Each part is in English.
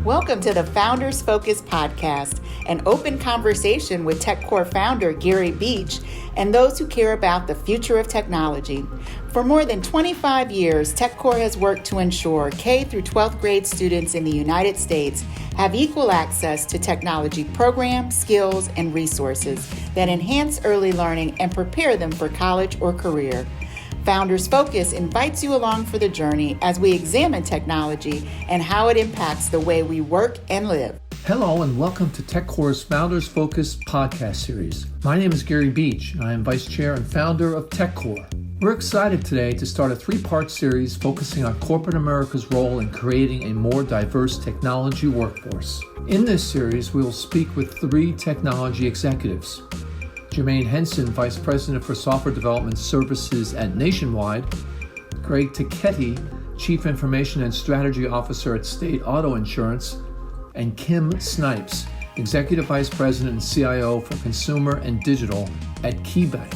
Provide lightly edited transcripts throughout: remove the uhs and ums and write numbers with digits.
Welcome to the Founders Focus podcast, an open conversation with TechCore founder Gary Beach and those who care about the future of technology. For more than 25 years, TechCore has worked to ensure K through 12th grade students in the United States have equal access to technology programs, skills, and resources that enhance early learning and prepare them for college or career. Founders Focus invites you along for the journey as we examine technology and how it impacts the way we work and live. Hello and welcome to TechCore's Founders Focus podcast series. My name is Gary Beach and I am Vice Chair and founder of TechCore. We're excited today to start a three-part series focusing on corporate America's role in creating a more diverse technology workforce. In this series, we will speak with three technology executives. Jermaine Henson, Vice President for Software Development Services at Nationwide, Gregg Tacchetti, Chief Information and Strategy Officer at State Auto Insurance, and Kim Snipes, Executive Vice President and CIO for Consumer and Digital at KeyBank.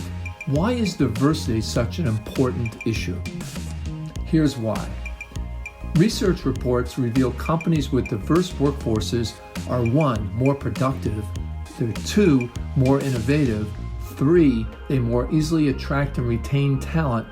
Why is diversity such an important issue? Here's why. Research reports reveal companies with diverse workforces are 1, more productive, they're 2, more innovative, 3, they more easily attract and retain talent,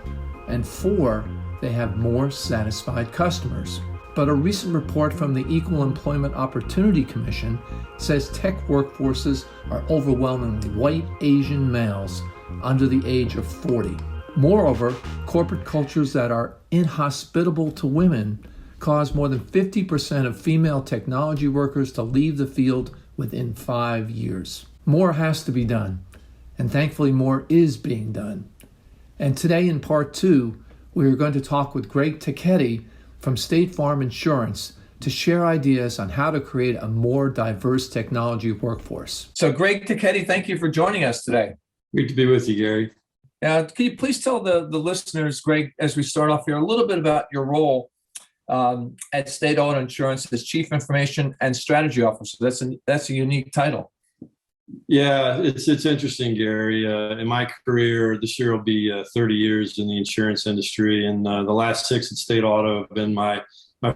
and 4, they have more satisfied customers. But a recent report from the Equal Employment Opportunity Commission says tech workforces are overwhelmingly white Asian males under the age of 40. Moreover, corporate cultures that are inhospitable to women cause more than 50% of female technology workers to leave the field within 5 years. More has to be done, and thankfully more is being done. And today in part 2, we are going to talk with Gregg Tacchetti from State Farm Insurance to share ideas on how to create a more diverse technology workforce. So Gregg Tacchetti, thank you for joining us today. Great to be with you, Gary. Can you please tell the listeners, Gregg, as we start off here, a little bit about your role at State Auto Insurance as Chief Information and Strategy Officer? That's a unique title. Yeah, it's interesting, Gary. In my career, this year will be 30 years in the insurance industry, and the last 6 at State Auto have been my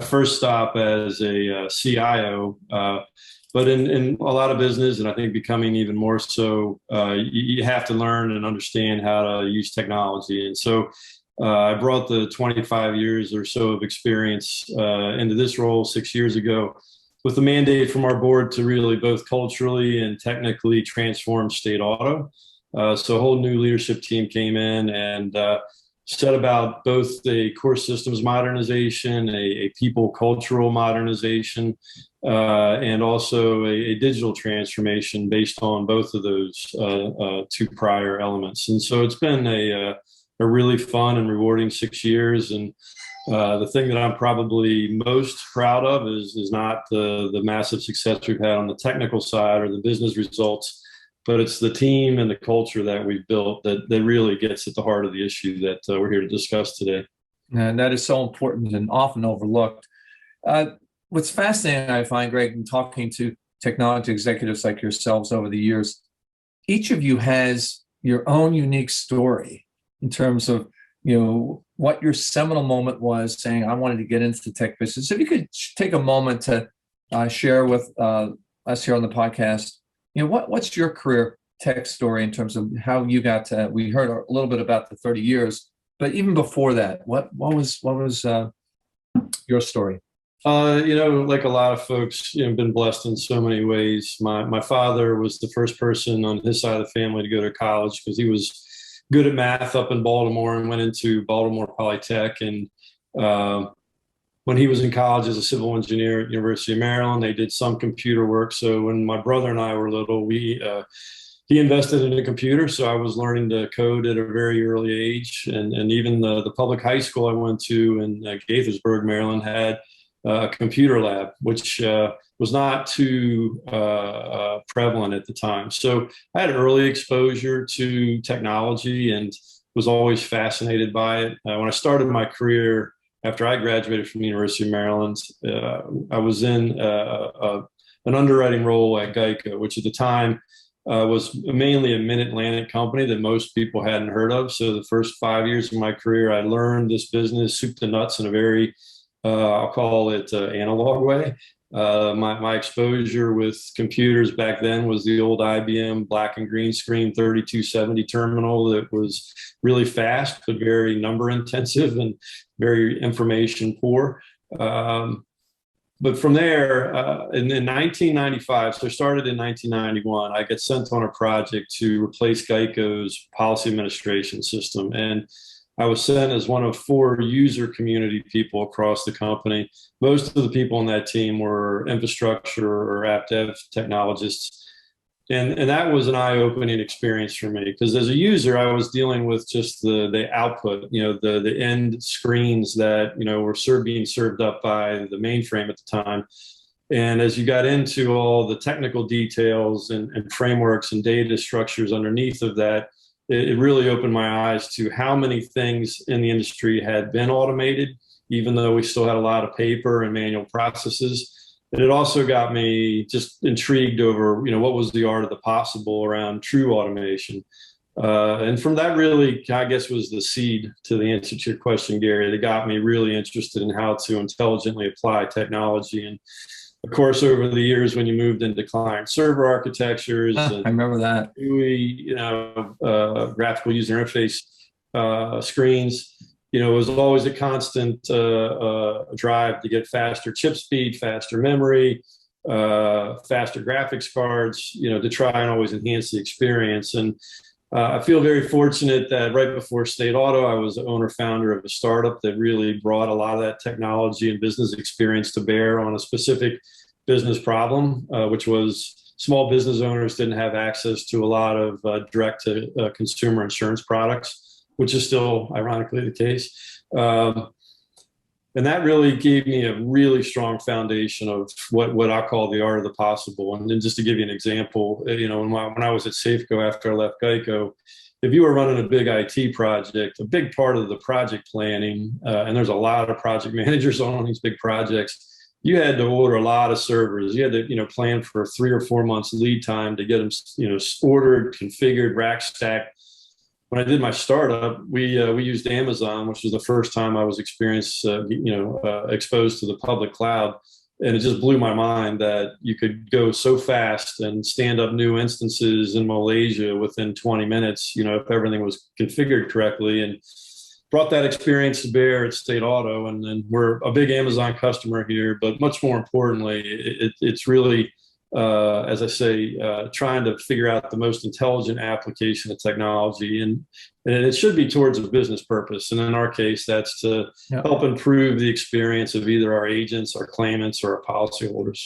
first stop as a CIO. But in a lot of business, and I think becoming even more so, you have to learn and understand how to use technology. And so I brought the 25 years or so of experience into this role 6 years ago with the mandate from our board to really both culturally and technically transform State Auto. So a whole new leadership team came in and set about both a core systems modernization, a people cultural modernization, and also a digital transformation based on both of those 2 prior elements. And so it's been a really fun and rewarding 6 years. And the thing that I'm probably most proud of is not the massive success we've had on the technical side or the business results, but it's the team and the culture that we've built that really gets at the heart of the issue that we're here to discuss today. And that is so important and often overlooked. What's fascinating, I find, Gregg, in talking to technology executives like yourselves over the years, each of you has your own unique story in terms of, what your seminal moment was saying, I wanted to get into the tech business. If you could take a moment to share with us here on the podcast, what's your career tech story in terms of how you got to, we heard a little bit about the 30 years, but even before that, what was your story? Like a lot of folks, been blessed in so many ways. My father was the first person on his side of the family to go to college because he was good at math up in Baltimore and went into Baltimore Polytech. And when he was in college as a civil engineer at University of Maryland, they did some computer work. So when my brother and I were little, he invested in a computer. So I was learning to code at a very early age. And even the public high school I went to in Gaithersburg, Maryland, had a computer lab, which was not too prevalent at the time. So I had early exposure to technology and was always fascinated by it. When I started my career after I graduated from the University of Maryland, I was in an underwriting role at Geico, which at the time was mainly a mid-Atlantic company that most people hadn't heard of. So the first 5 years of my career, I learned this business soup to nuts in a very, I'll call it analog way. My exposure with computers back then was the old IBM black and green screen 3270 terminal that was really fast, but very number intensive and very information poor. But from there, in 1995, so I started in 1991, I got sent on a project to replace Geico's policy administration system. And I was sent as one of 4 user community people across the company. Most of the people on that team were infrastructure or app dev technologists. And that was an eye-opening experience for me, because as a user, I was dealing with just the output, the end screens that, were being served up by the mainframe at the time. And as you got into all the technical details and frameworks and data structures underneath of that, it really opened my eyes to how many things in the industry had been automated, even though we still had a lot of paper and manual processes. And it also got me just intrigued over, what was the art of the possible around true automation. And from that really, I guess, was the seed to the answer to your question, Gary, that got me really interested in how to intelligently apply technology. And of course, over the years, when you moved into client server architectures, I remember that. GUI, graphical user interface screens, it was always a constant drive to get faster chip speed, faster memory, faster graphics cards, to try and always enhance the experience. And I feel very fortunate that right before State Auto, I was the owner founder of a startup that really brought a lot of that technology and business experience to bear on a specific business problem, which was small business owners didn't have access to a lot of direct to consumer insurance products, which is still ironically the case. And that really gave me a really strong foundation of what I call the art of the possible. And then just to give you an example, when I was at Safeco after I left Geico, if you were running a big IT project, a big part of the project planning, and there's a lot of project managers on these big projects, you had to order a lot of servers. You had to, plan for 3 or 4 months lead time to get them, ordered, configured, rack stacked. When I did my startup, we used Amazon, which was the first time I was exposed to the public cloud. And it just blew my mind that you could go so fast and stand up new instances in Malaysia within 20 minutes, if everything was configured correctly, and brought that experience to bear at State Auto. And we're a big Amazon customer here, but much more importantly, it's really, as I say, trying to figure out the most intelligent application of technology. And it should be towards a business purpose. And in our case, that's to help improve the experience of either our agents, our claimants, or our policyholders.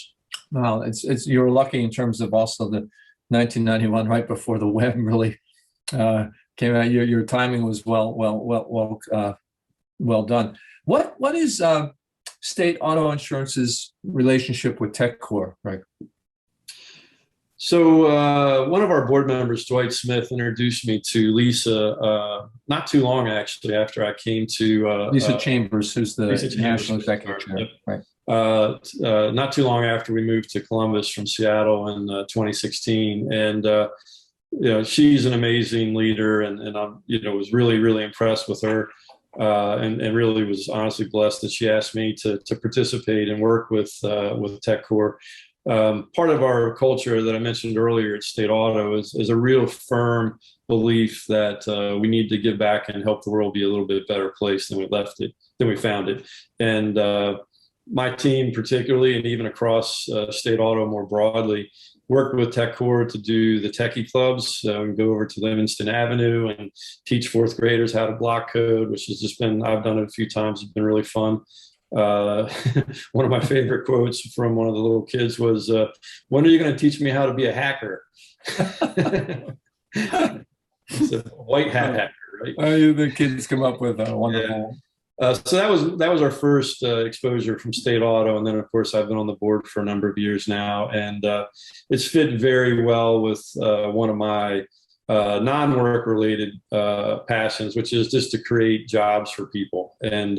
Well, you're lucky in terms of also the 1991, right before the web really came out. Your timing was well done. What is State Auto Insurance's relationship with TechCore, right? So one of our board members, Dwight Smith, introduced me to Lisa not too long, actually, after I came to Lisa Chambers, who's the National Executive Chair. Yep. Right. Not too long after we moved to Columbus from Seattle in 2016. And, she's an amazing leader, and I'm, was really, really impressed with her. And really was honestly blessed that she asked me to participate and work with TechCore. Part of our culture that I mentioned earlier at State Auto is a real firm belief that we need to give back and help the world be a little bit better place than we found it. And my team particularly, and even across State Auto more broadly, worked with TechCore to do the techie clubs. We go over to Livingston Avenue and teach fourth graders how to block code, which has just been, I've done it a few times. It's been really fun. One of my favorite quotes from one of the little kids was, when are you going to teach me how to be a hacker? It's a white hat hacker, right? The kids come up with a wonderful. So that was our first exposure from State Auto. And then, of course, I've been on the board for a number of years now. And it's fit very well with one of my non-work related passions, which is just to create jobs for people. And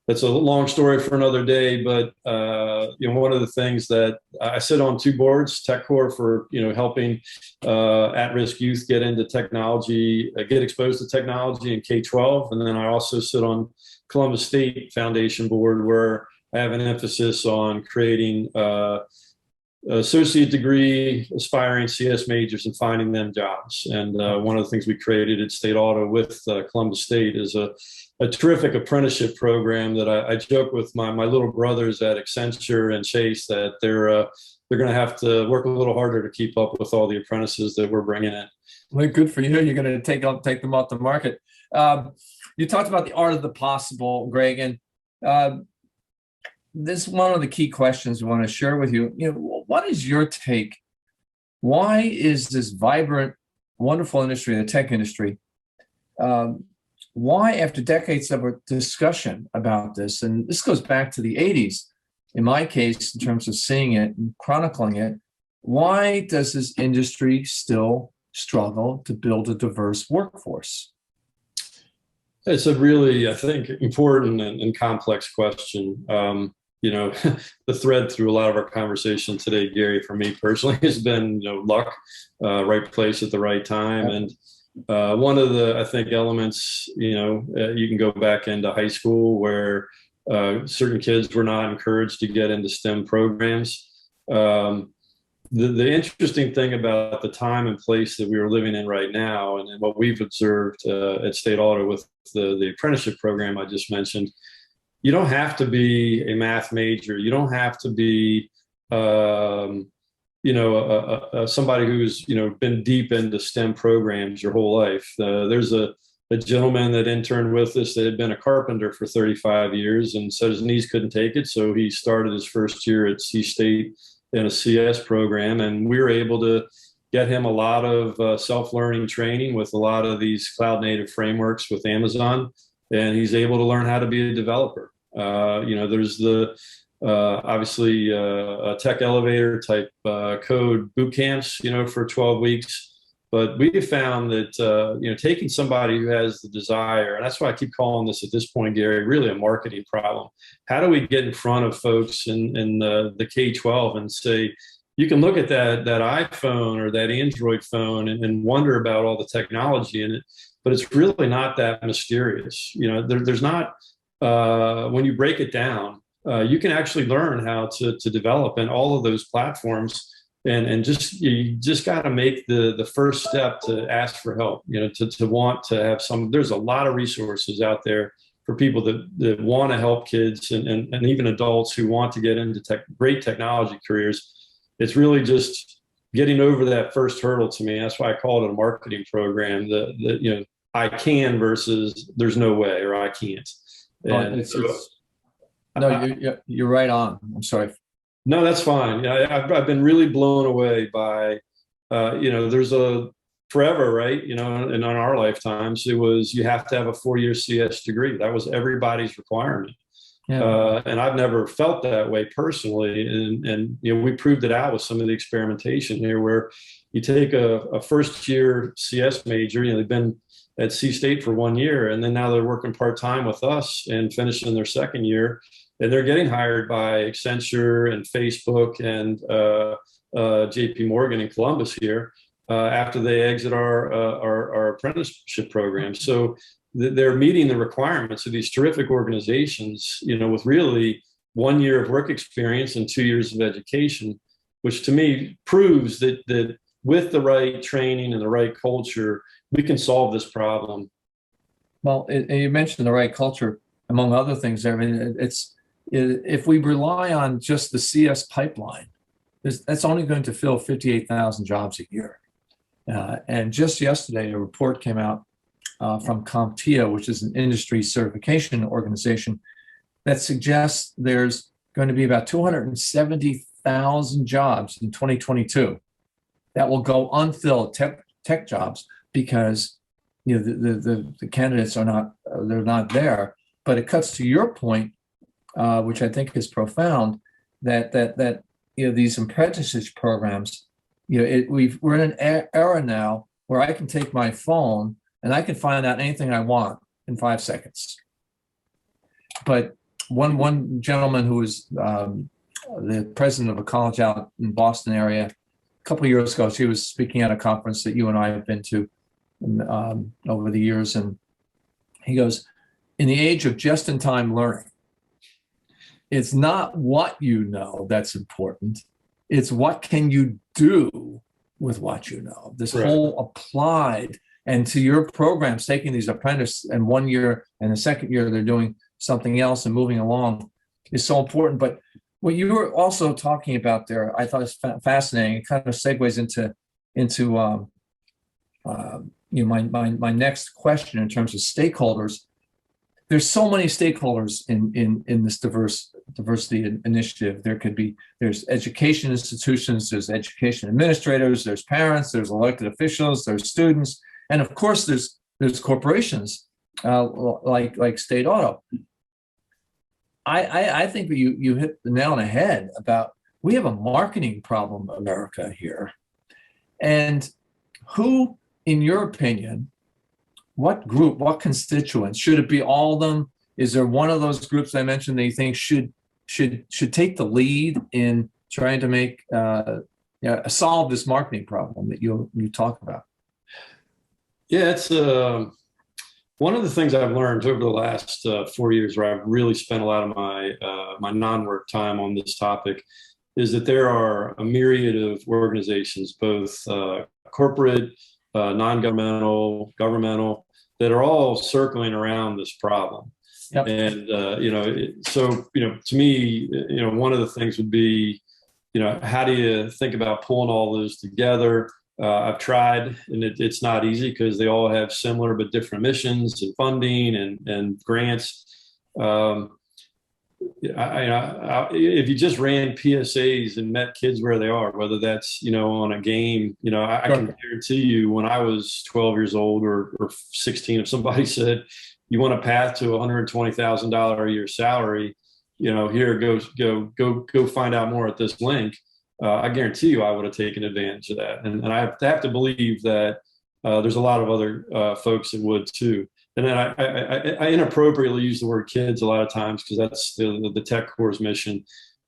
that's a long story for another day, but one of the things that I sit on 2 boards, TechCore for helping at-risk youth get into technology, get exposed to technology in K-12, and then I also sit on Columbus State Foundation board, where have an emphasis on creating associate degree aspiring CS majors and finding them jobs. And one of the things we created at State Auto with Columbus State is a terrific apprenticeship program that I joke with my little brothers at Accenture and Chase that they're going to have to work a little harder to keep up with all the apprentices that we're bringing in. Well, good for you. You're going to take them off the market. You talked about the art of the possible, Gregg, and this is one of the key questions we want to share with you. What is your take? Why is this vibrant, wonderful industry, the tech industry, why, after decades of discussion about this, and this goes back to the 80s, in my case, in terms of seeing it and chronicling it, why does this industry still struggle to build a diverse workforce? It's a really, I think, important and complex question. The thread through a lot of our conversation today, Gary, for me personally, has been, luck, right place at the right time. And one of the, I think, elements, you can go back into high school where certain kids were not encouraged to get into STEM programs. The interesting thing about the time and place that we were living in right now, and what we've observed at State Auto with the apprenticeship program I just mentioned, you don't have to be a math major. You don't have to be, somebody who's, been deep into STEM programs your whole life. There's a gentleman that interned with us that had been a carpenter for 35 years and said his knees couldn't take it. So he started his first year at C State in a CS program. And we were able to get him a lot of self-learning training with a lot of these cloud native frameworks with Amazon. And he's able to learn how to be a developer. There's the obviously tech elevator type code boot camps, for 12 weeks. But we have found that, taking somebody who has the desire, and that's why I keep calling this at this point, Gary, really a marketing problem. How do we get in front of folks in the K-12 and say, you can look at that iPhone or that Android phone and wonder about all the technology in it, but it's really not that mysterious. There's not, when you break it down, you can actually learn how to develop in all of those platforms. And you just got to make the first step to ask for help, to want to have there's a lot of resources out there for people that want to help kids and even adults who want to get into great technology careers. It's really just getting over that first hurdle to me. That's why I call it a marketing program, I can versus there's no way, or I can't. You're right on. I'm sorry. No, that's fine. I've been really blown away by, there's a forever, right? And on our lifetimes, it was, you have to have a 4-year CS degree. That was everybody's requirement. Yeah. And I've never felt that way personally. And we proved it out with some of the experimentation here where you take a first year CS major, they've been at C State for 1 year, and then now they're working part-time with us and finishing their second year. And they're getting hired by Accenture and Facebook and JP Morgan in Columbus here after they exit our apprenticeship program. So they're meeting the requirements of these terrific organizations, with really 1 year of work experience and 2 years of education, which to me proves that with the right training and the right culture, we can solve this problem. Well, you mentioned the right culture, among other things. I mean, if we rely on just the CS pipeline, that's only going to fill 58,000 jobs a year. And just yesterday, a report came out from CompTIA, which is an industry certification organization, that suggests there's going to be about 270,000 jobs in 2022 that will go unfilled, tech jobs, because the candidates are not there. But it cuts to your point, which I think is profound, that these apprenticeship programs, we're in an era now where I can take my phone and I can find out anything I want in 5 seconds. But one gentleman who was the president of a college out in Boston area, a couple of years ago, she was speaking at a conference that you and I have been to over the years, and he goes, in the age of just-in-time learning, It's not what you know that's important. It's what can you do with what you know. This Right. whole applied, and to your programs, taking these apprentices and 1 year and the second year they're doing something else and moving along is so important. But what you were also talking about there, I thought is fascinating. It kind of segues into my next question in terms of stakeholders. There's so many stakeholders in this diversity initiative. There's education institutions, there's education administrators, there's parents, there's elected officials, there's students, and of course there's corporations like State Auto. I think you hit the nail on the head about we have a marketing problem in America here. And who, in your opinion, what group, what constituents, should it be all of them? Is there one of those groups I mentioned that you think should take the lead in trying to make solve this marketing problem that you talk about? Yeah, it's one of the things I've learned over the last 4 years, where I've really spent a lot of my non-work time on this topic, is that there are a myriad of organizations, both corporate, non-governmental, governmental, that are all circling around this problem. Yep. And to me, one of the things would be, how do you think about pulling all those together? I've tried, and it's not easy because they all have similar but different missions and funding and grants. If you just ran PSAs and met kids where they are, whether that's, on a game, I can guarantee you when I was 12 years old or 16, if somebody said, you want a path to $120,000 a year salary, here, go find out more at this link. I guarantee you I would have taken advantage of that. And I have to believe that there's a lot of other folks that would too. And then I inappropriately use the word kids a lot of times because that's the Tech Corps' mission,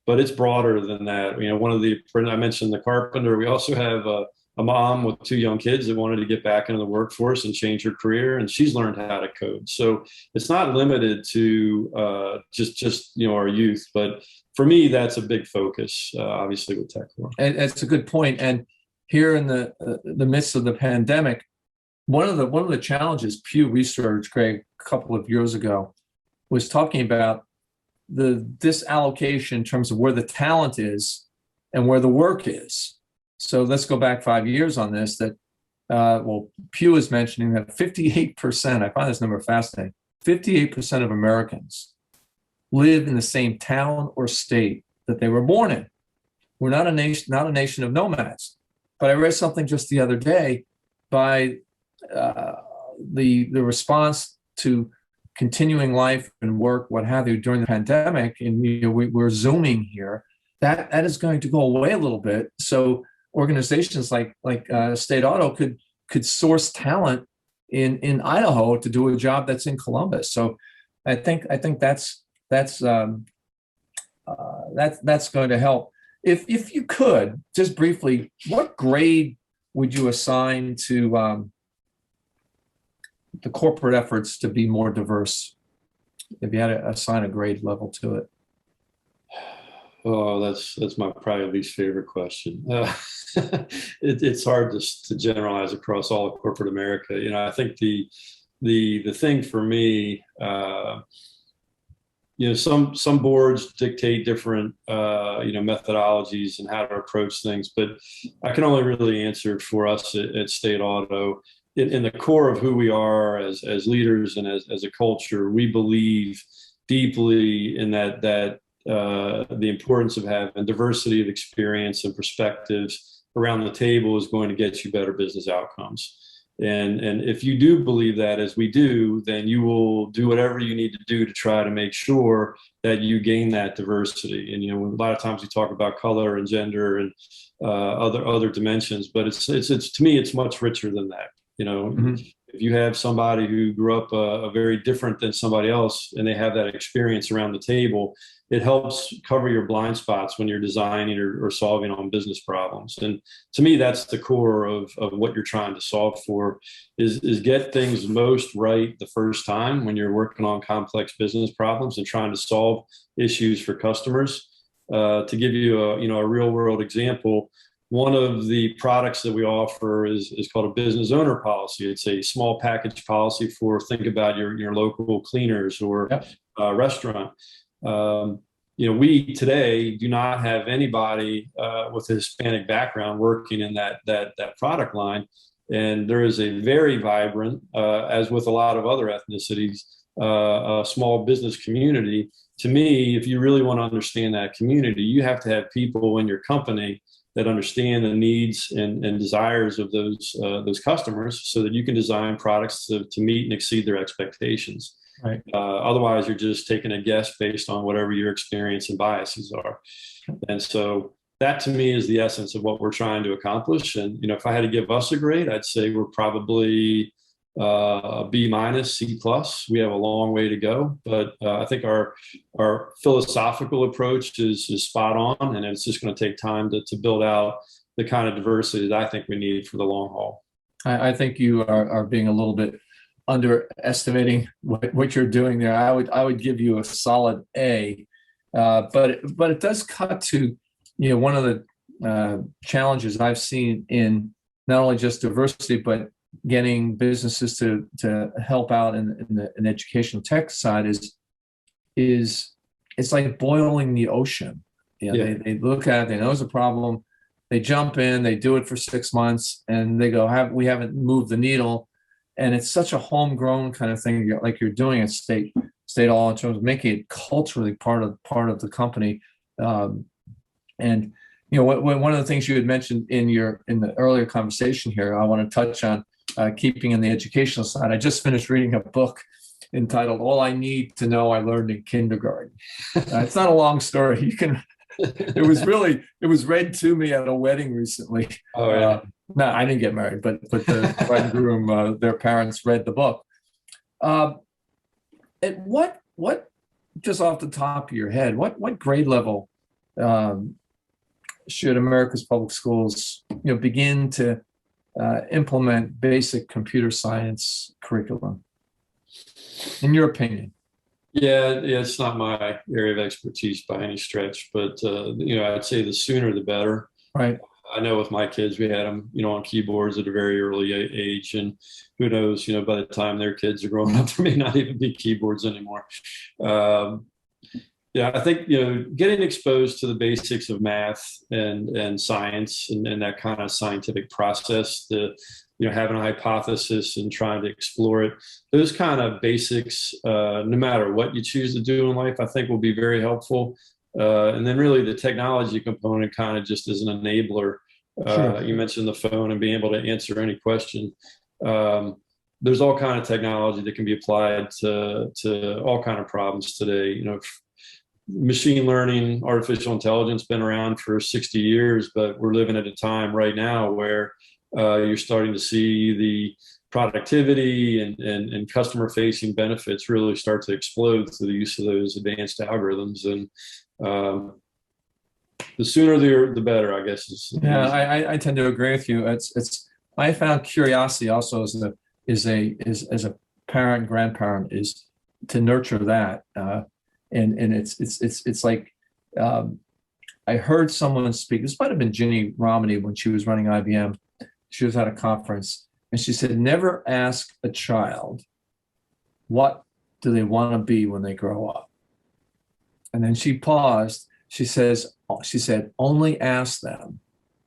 but it's broader than that. I mentioned the carpenter. We also have a mom with 2 young kids that wanted to get back into the workforce and change her career, and she's learned how to code. So it's not limited to just our youth, but for me, that's a big focus, obviously, with Tech Corps. And it's a good point. And here in the midst of the pandemic, one of the challenges Pew Research, Gregg, a couple of years ago, was talking about the disallocation in terms of where the talent is and where the work is. So let's go back 5 years on this. That Pew is mentioning that 58%. I find this number fascinating. 58% of Americans live in the same town or state that they were born in. We're not a nation of nomads. But I read something just the other day by the response to continuing life and work, what have you, during the pandemic, and we're Zooming here. That is going to go away a little bit. So organizations like State Auto could source talent in Idaho to do a job that's in Columbus. So I think that's going to help. If you could just briefly, what grade would you assign to the corporate efforts to be more diverse? If you had to assign a grade level to it. Oh, that's my probably least favorite question. It's hard to generalize across all of corporate America. I think the thing for me, some boards dictate different methodologies and how to approach things, but I can only really answer for us at State Auto. In the core of who we are as leaders and as a culture, we believe deeply in that the importance of having diversity of experience and perspectives around the table is going to get you better business outcomes. And if you do believe that, as we do, then you will do whatever you need to do to try to make sure that you gain that diversity. And a lot of times we talk about color and gender and other dimensions, but it's to me it's much richer than that. Mm-hmm. if you have somebody who grew up a very different than somebody else and they have that experience around the table, it helps cover your blind spots when you're designing or solving on business problems. And to me, that's the core of what you're trying to solve for is get things most right the first time when you're working on complex business problems and trying to solve issues for customers. To give you a real world example, one of the products that we offer is called a business owner policy. It's a small package policy for, think about your local cleaners or restaurant. We today do not have anybody with a Hispanic background working in that product line. And there is a very vibrant, as with a lot of other ethnicities, a small business community. To me, if you really want to understand that community, you have to have people in your company that understand the needs and desires of those customers so that you can design products to meet and exceed their expectations. Right. Otherwise, you're just taking a guess based on whatever your experience and biases are. And so that to me is the essence of what we're trying to accomplish. And, if I had to give us a grade, I'd say we're probably B minus, C plus. We have a long way to go, but I think our philosophical approach is spot on, and it's just going to take time to build out the kind of diversity that I think we need for the long haul. I think you are being a little bit underestimating what you're doing there. I would give you a solid A, but it does cut to one of the challenges I've seen in not only just diversity but getting businesses to help out in the educational tech side is it's like boiling the ocean. They look at it, they know it's a problem, they jump in, they do it for 6 months, and they go, we haven't moved the needle. And it's such a homegrown kind of thing, like you're doing at state all in terms of making it culturally part of the company. And one of the things you had mentioned in the earlier conversation here, I want to touch on. Keeping in the educational side, I just finished reading a book entitled "All I Need to Know I Learned in Kindergarten." It's not a long story. It was read to me at a wedding recently. Oh yeah. No, I didn't get married, but the bride and groom, their parents read the book. And what just off the top of your head, what grade level should America's public schools begin to implement basic computer science curriculum, in your opinion? Yeah, it's not my area of expertise by any stretch, but I'd say the sooner the better. Right. I know with my kids, we had them, on keyboards at a very early age, and who knows, by the time their kids are growing up, there may not even be keyboards anymore. I think, getting exposed to the basics of math and science and that kind of scientific process, having a hypothesis and trying to explore it, those kind of basics, no matter what you choose to do in life, I think will be very helpful. And then really the technology component kind of just as an enabler. Sure. You mentioned the phone and being able to answer any question. There's all kind of technology that can be applied to all kind of problems today. Machine learning, artificial intelligence been around for 60 years, but we're living at a time right now where you're starting to see the productivity and customer facing benefits really start to explode through the use of those advanced algorithms. And the sooner the better, I guess. I tend to agree with you. I found curiosity also as a parent, grandparent, is to nurture that. And it's like I heard someone speak. This might have been Ginny Romney when she was running IBM. She was at a conference and she said, "Never ask a child what do they want to be when they grow up." And then she paused. She said, "Only ask them,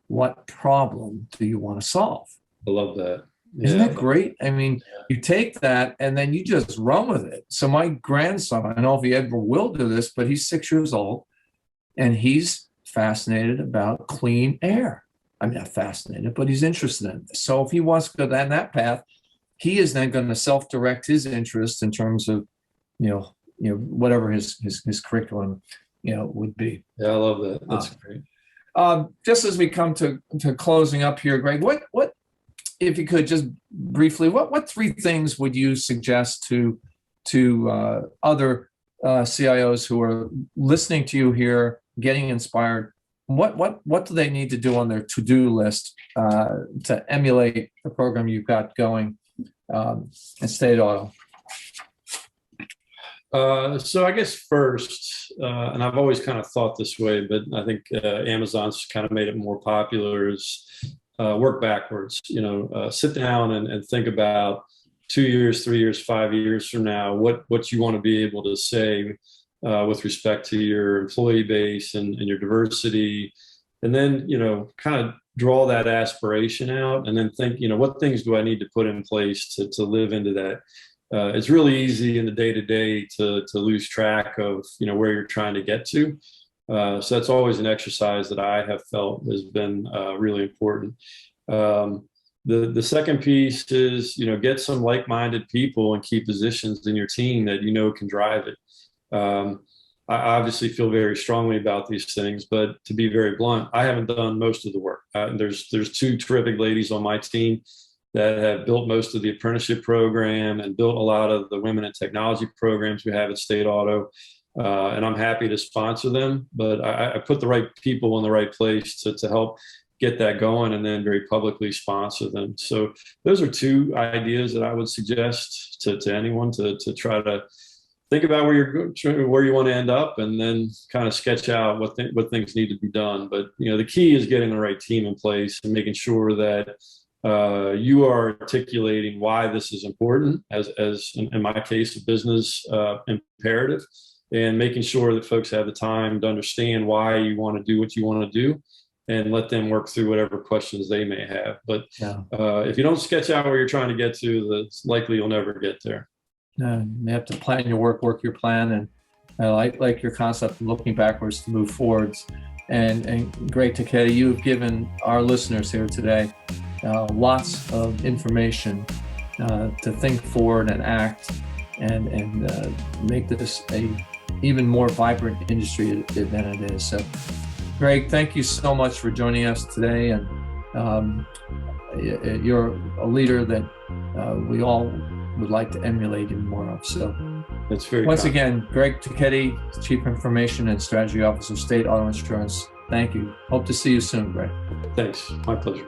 what problem do you want to solve?" I love that. Yeah. Isn't that great? I mean, you take that and then you just run with it. So my grandson, I don't know if he ever will do this, but he's 6 years old and he's fascinated about clean air. I mean, not fascinated, but he's interested in it. So if he wants to go down that path, he is then going to self-direct his interest in terms of, whatever his curriculum, would be. Yeah, I love that. That's great. Just as we come to closing up here, Gregg, what if you could just briefly, what three things would you suggest to other CIOs who are listening to you here, getting inspired? What do they need to do on their to-do list to emulate the program you've got going at State Auto? So I guess first, and I've always kind of thought this way, but I think Amazon's kind of made it more popular, is work backwards. Sit down and think about 2 years, 3 years, 5 years from now, what you want to be able to say with respect to your employee base and your diversity. And then, kind of draw that aspiration out and then think, what things do I need to put in place to live into that? It's really easy in the day-to-day to lose track of, where you're trying to get to. So that's always an exercise that I have felt has been really important. The second piece is, get some like-minded people and key positions in your team that can drive it. I obviously feel very strongly about these things, but to be very blunt, I haven't done most of the work. There's two terrific ladies on my team that have built most of the apprenticeship program and built a lot of the women in technology programs we have at State Auto. And I'm happy to sponsor them, but I put the right people in the right place to help get that going and then very publicly sponsor them. So those are two ideas that I would suggest to anyone to try to think about where you want to end up, and then kind of sketch out what things need to be done. But the key is getting the right team in place and making sure that you are articulating why this is important, as in my case, a business imperative, and making sure that folks have the time to understand why you want to do what you want to do, and let them work through whatever questions they may have. But if you don't sketch out where you're trying to get to, it's likely you'll never get there. You have to plan your work your plan, and I like your concept of looking backwards to move forwards. And Gregg Tacchetti, you've given our listeners here today lots of information to think forward and act and make this a even more vibrant industry than it is. So, Gregg, thank you so much for joining us today. And you're a leader that we all would like to emulate even more of. So that's very once again, Gregg Tacchetti, Chief Information and Strategy Officer, State Auto Insurance. Thank you. Hope to see you soon, Gregg. Thanks. My pleasure.